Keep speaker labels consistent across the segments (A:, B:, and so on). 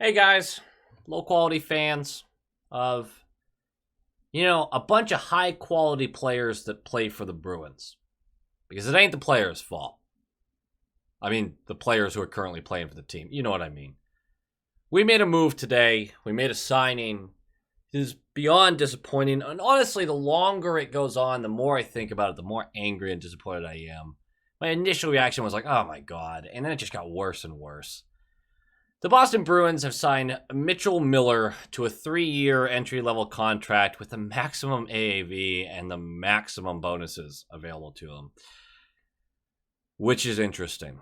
A: Hey guys, low quality fans of, a bunch of high quality players that play for the Bruins. Because it ain't the players' fault. I mean, the players who are currently playing for the team. You know what I mean. We made a move today. We made a signing. It is beyond disappointing. And honestly, the longer it goes on, the more I think about it, the more angry and disappointed I am. My initial reaction was like, oh my God. And then it just got worse and worse. The Boston Bruins have signed Mitchell Miller to a 3-year entry-level contract with the maximum AAV and the maximum bonuses available to him, which is interesting.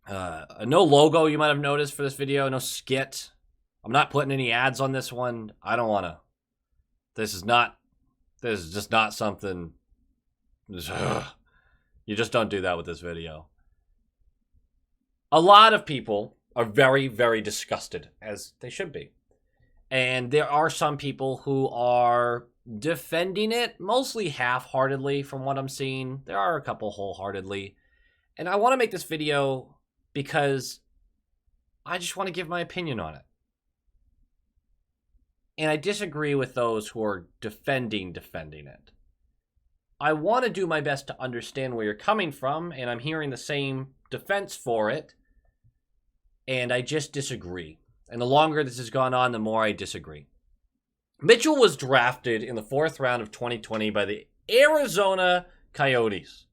A: No logo, you might have noticed, for this video. No skit. I'm not putting any ads on this one. I don't want to. This is just not something. You just don't do that with this video. A lot of people are very, very disgusted, as they should be. And there are some people who are defending it, mostly half-heartedly from what I'm seeing. There are a couple wholeheartedly. And I want to make this video because I just want to give my opinion on it. And I disagree with those who are defending it. I want to do my best to understand where you're coming from, and I'm hearing the same defense for it. And I just disagree. And the longer this has gone on, the more I disagree. Mitchell was drafted in the 4th round of 2020 by the Arizona Coyotes.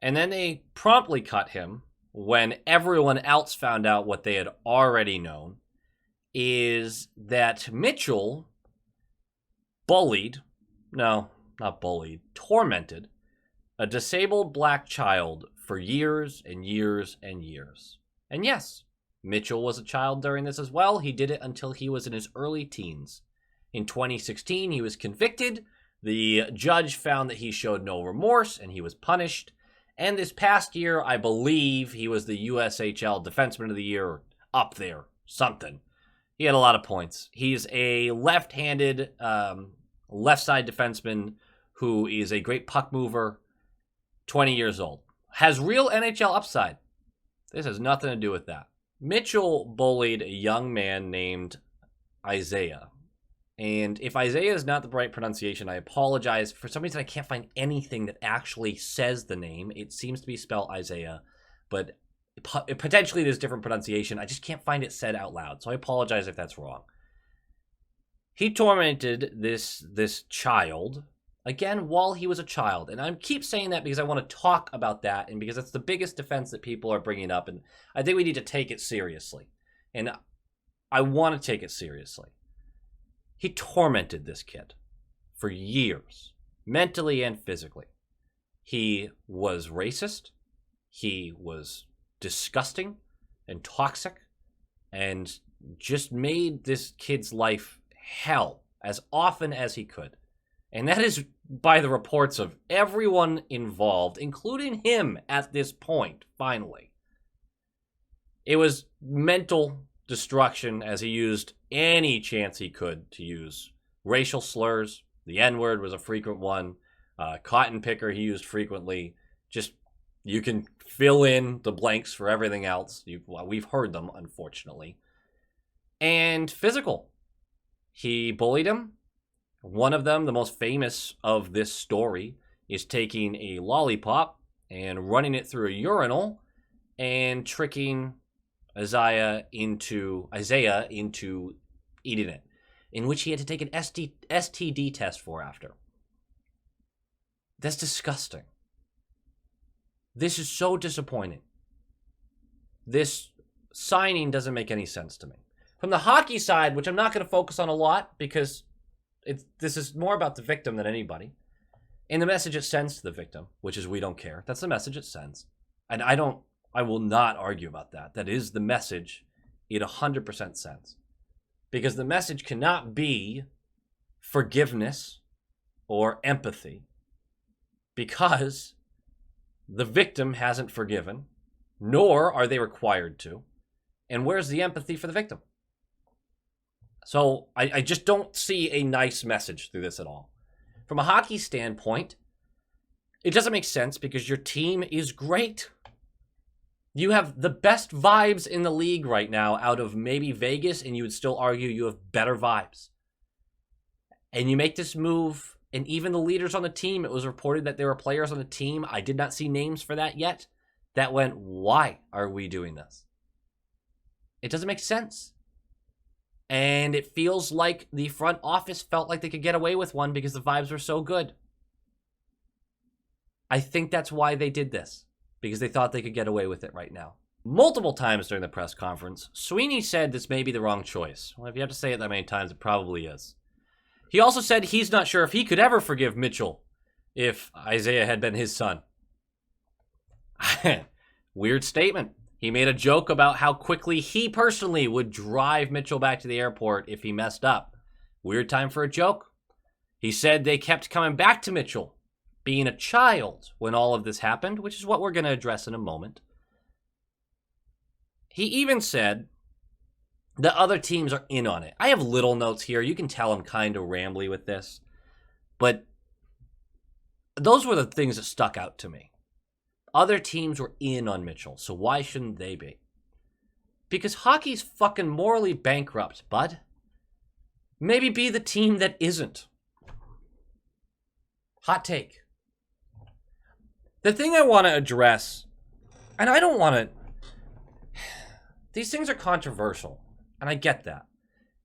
A: And then they promptly cut him when everyone else found out what they had already known, is that Mitchell tormented a disabled black child for years and years and years. And yes, Mitchell was a child during this as well. He did it until he was in his early teens. In 2016, he was convicted. The judge found that he showed no remorse, and he was punished. And this past year, I believe he was the USHL Defenseman of the Year, up there, something. He had a lot of points. He's a left-handed, left-side defenseman who is a great puck mover, 20 years old. Has real NHL upside. This has nothing to do with that. Mitchell bullied a young man named Isaiah. And if Isaiah is not the right pronunciation, I apologize. For some reason, I can't find anything that actually says the name. It seems to be spelled Isaiah, but potentially there's different pronunciation. I just can't find it said out loud, so I apologize if that's wrong. He tormented this child, again, while he was a child. And I keep saying that because I want to talk about that and because that's the biggest defense that people are bringing up. And I think we need to take it seriously. And I want to take it seriously. He tormented this kid for years, mentally and physically. He was racist. He was disgusting and toxic and just made this kid's life hell as often as he could. And that is by the reports of everyone involved, including him at this point, finally. It was mental destruction as he used any chance he could to use racial slurs. The N-word was a frequent one. Cotton picker he used frequently. Just, you can fill in the blanks for everything else. We've heard them, unfortunately. And physical. He bullied him. One of them, the most famous of this story, is taking a lollipop and running it through a urinal and tricking Isaiah into eating it, in which he had to take an STD test for after. That's disgusting. This is so disappointing. This signing doesn't make any sense to me. From the hockey side, which I'm not going to focus on a lot because this is more about the victim than anybody. And the message it sends to the victim, which is we don't care. That's the message it sends. And I will not argue about that. That is the message it 100% sends. Because the message cannot be forgiveness or empathy because the victim hasn't forgiven, nor are they required to. And where's the empathy for the victim? So I just don't see a nice message through this at all. From a hockey standpoint, it doesn't make sense because your team is great. You have the best vibes in the league right now out of maybe Vegas, and you would still argue you have better vibes. And you make this move, and even the leaders on the team, it was reported that there were players on the team, I did not see names for that yet, that went, why are we doing this? It doesn't make sense. And it feels like the front office felt like they could get away with one because the vibes were so good. I think that's why they did this, because they thought they could get away with it right now. Multiple times during the press conference, Sweeney said this may be the wrong choice. Well, if you have to say it that many times, it probably is. He also said he's not sure if he could ever forgive Mitchell if Isaiah had been his son. Weird statement. He made a joke about how quickly he personally would drive Mitchell back to the airport if he messed up. Weird time for a joke. He said they kept coming back to Mitchell being a child when all of this happened, which is what we're going to address in a moment. He even said the other teams are in on it. I have little notes here. You can tell I'm kind of rambly with this. But those were the things that stuck out to me. Other teams were in on Mitchell, so why shouldn't they be? Because hockey's fucking morally bankrupt, bud. Maybe be the team that isn't. Hot take. The thing I want to address, and I don't want to... These things are controversial, and I get that.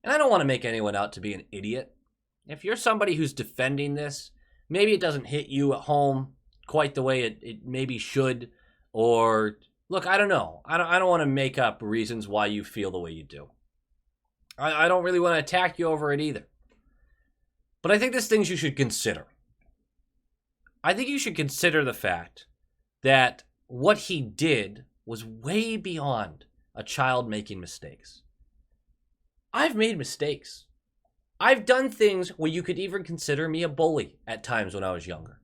A: And I don't want to make anyone out to be an idiot. If you're somebody who's defending this, maybe it doesn't hit you at home quite the way it maybe should, or look, I don't know. I don't want to make up reasons why you feel the way you do. I don't really want to attack you over it either. But I think there's things you should consider. I think you should consider the fact that what he did was way beyond a child making mistakes. I've made mistakes. I've done things where you could even consider me a bully at times when I was younger.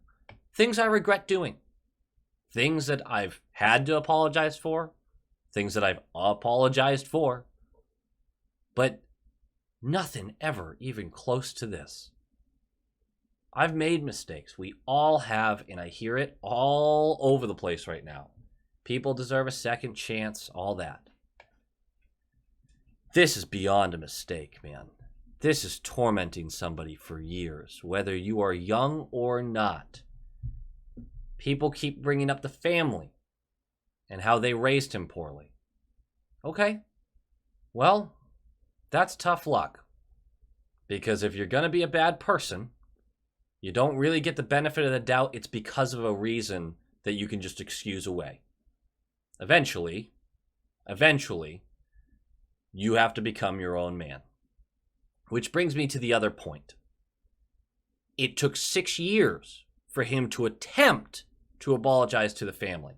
A: Things I regret doing. Things that I've had to apologize for. Things that I've apologized for. But nothing ever even close to this. I've made mistakes. We all have, and I hear it all over the place right now. People deserve a second chance, all that. This is beyond a mistake, man. This is tormenting somebody for years, whether you are young or not. People keep bringing up the family and how they raised him poorly. Okay, well, that's tough luck. Because if you're going to be a bad person, you don't really get the benefit of the doubt it's because of a reason that you can just excuse away. Eventually, you have to become your own man. Which brings me to the other point. It took 6 years for him to attempt to apologize to the family.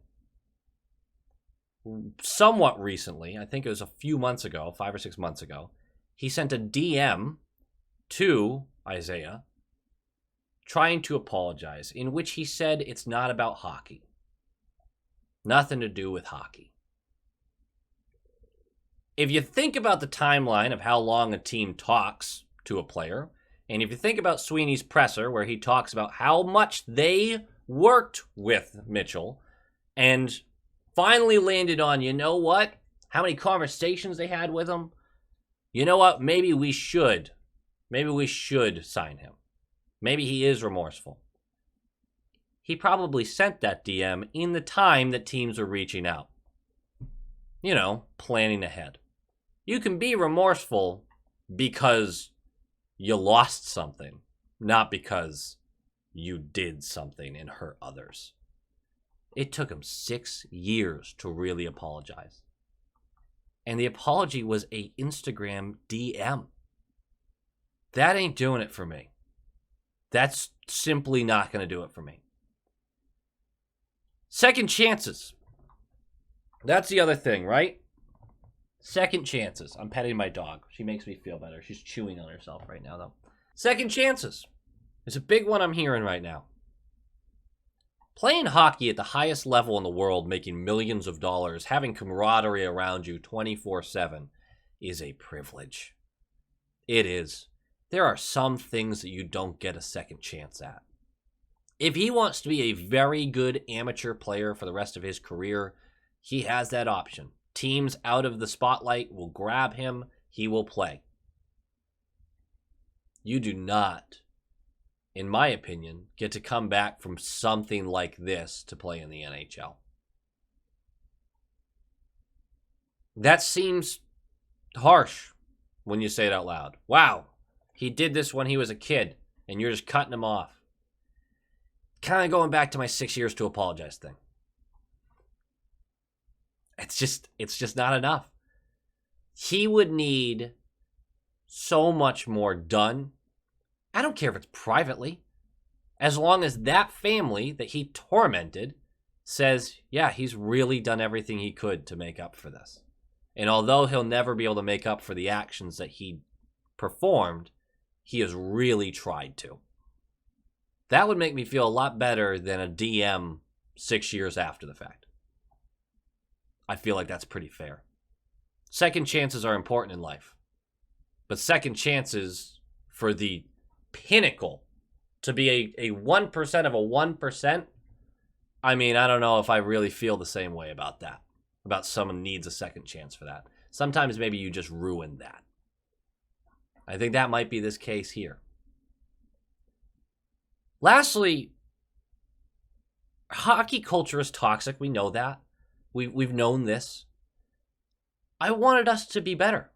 A: Somewhat recently, I think it was a few months ago, 5 or 6 months ago, he sent a DM to Isaiah trying to apologize, in which he said it's not about hockey. Nothing to do with hockey. If you think about the timeline of how long a team talks to a player, and if you think about Sweeney's presser, where he talks about how much they worked with Mitchell and finally landed on, you know what? How many conversations they had with him? You know what? Maybe we should sign him. Maybe he is remorseful. He probably sent that DM in the time that teams were reaching out. You know, planning ahead. You can be remorseful because you lost something, not because you did something and hurt others. It took him 6 years to really apologize. And the apology was a Instagram DM. That ain't doing it for me. That's simply not going to do it for me. Second chances. That's the other thing, right? Second chances. I'm petting my dog. She makes me feel better. She's chewing on herself right now, though. Second chances. It's a big one I'm hearing right now. Playing hockey at the highest level in the world, making millions of dollars, having camaraderie around you 24/7 is a privilege. It is. There are some things that you don't get a second chance at. If he wants to be a very good amateur player for the rest of his career, he has that option. Teams out of the spotlight will grab him. He will play. You do not, in my opinion, get to come back from something like this to play in the NHL. That seems harsh when you say it out loud. Wow, he did this when he was a kid, and you're just cutting him off. Kind of going back to my 6 years to apologize thing. It's just not enough. He would need so much more done. I don't care if it's privately. As long as that family that he tormented says, yeah, he's really done everything he could to make up for this. And although he'll never be able to make up for the actions that he performed, he has really tried to. That would make me feel a lot better than a DM 6 years after the fact. I feel like that's pretty fair. Second chances are important in life. But second chances for the pinnacle to be a 1% of a 1%, I mean, I don't know if I really feel the same way about that. About someone needs a second chance for that. Sometimes maybe you just ruin that. I think that might be this case here. Lastly, hockey culture is toxic. We know that. We've known this. I wanted us to be better.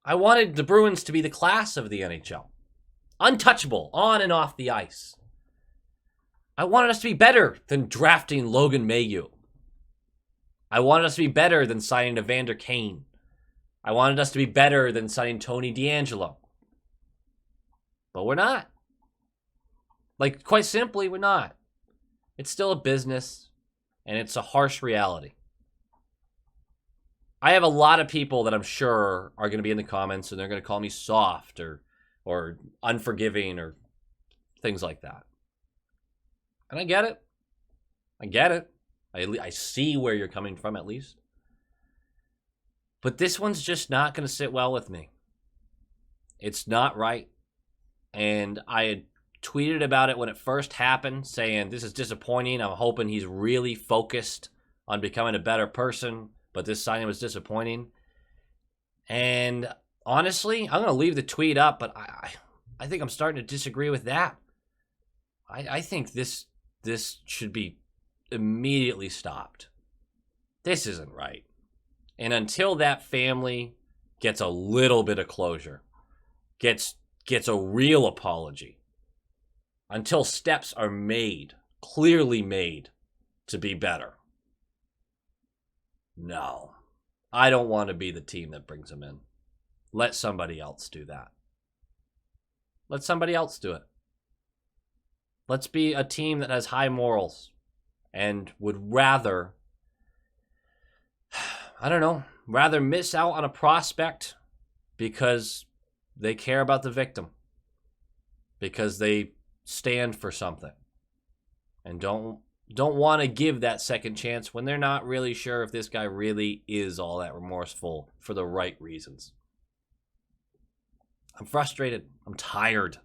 A: I wanted the Bruins to be the class of the NHL. Untouchable, on and off the ice. I wanted us to be better than drafting Logan Mailloux. I wanted us to be better than signing Evander Kane. I wanted us to be better than signing Tony DeAngelo. But we're not. Like, quite simply, we're not. It's still a business, and it's a harsh reality. I have a lot of people that I'm sure are going to be in the comments, and they're going to call me soft or unforgiving or things like that. And I get it. I get it. I see where you're coming from, at least. But this one's just not going to sit well with me. It's not right. And I had tweeted about it when it first happened, saying this is disappointing. I'm hoping he's really focused on becoming a better person, but this signing was disappointing. And honestly, I'm going to leave the tweet up, but I think I'm starting to disagree with that. I think this should be immediately stopped. This isn't right. And until that family gets a little bit of closure, gets a real apology, until steps are made, clearly made, to be better. No. I don't want to be the team that brings him in. Let somebody else do that. Let somebody else do it. Let's be a team that has high morals and would rather, rather miss out on a prospect because they care about the victim, because they stand for something, and don't want to give that second chance when they're not really sure if this guy really is all that remorseful for the right reasons. I'm frustrated. I'm tired.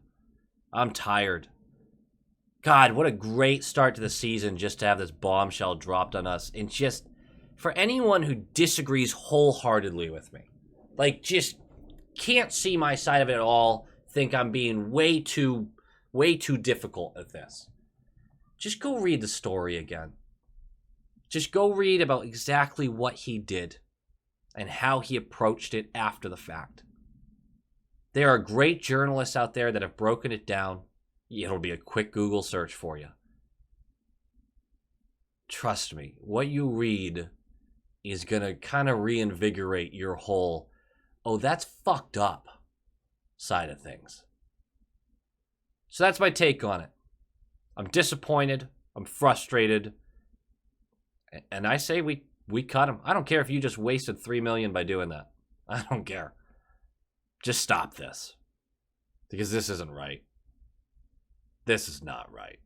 A: God, what a great start to the season just to have this bombshell dropped on us. And just for anyone who disagrees wholeheartedly with me, like just can't see my side of it at all, think I'm being way too difficult at this. Just go read the story again. Just go read about exactly what he did and how he approached it after the fact. There are great journalists out there that have broken it down. It'll be a quick Google search for you. Trust me, what you read is going to kind of reinvigorate your whole, oh, that's fucked up side of things. So that's my take on it. I'm disappointed. I'm frustrated. And I say we cut him. I don't care if you just wasted $3 million by doing that. I don't care. Just stop this. Because this isn't right. This is not right.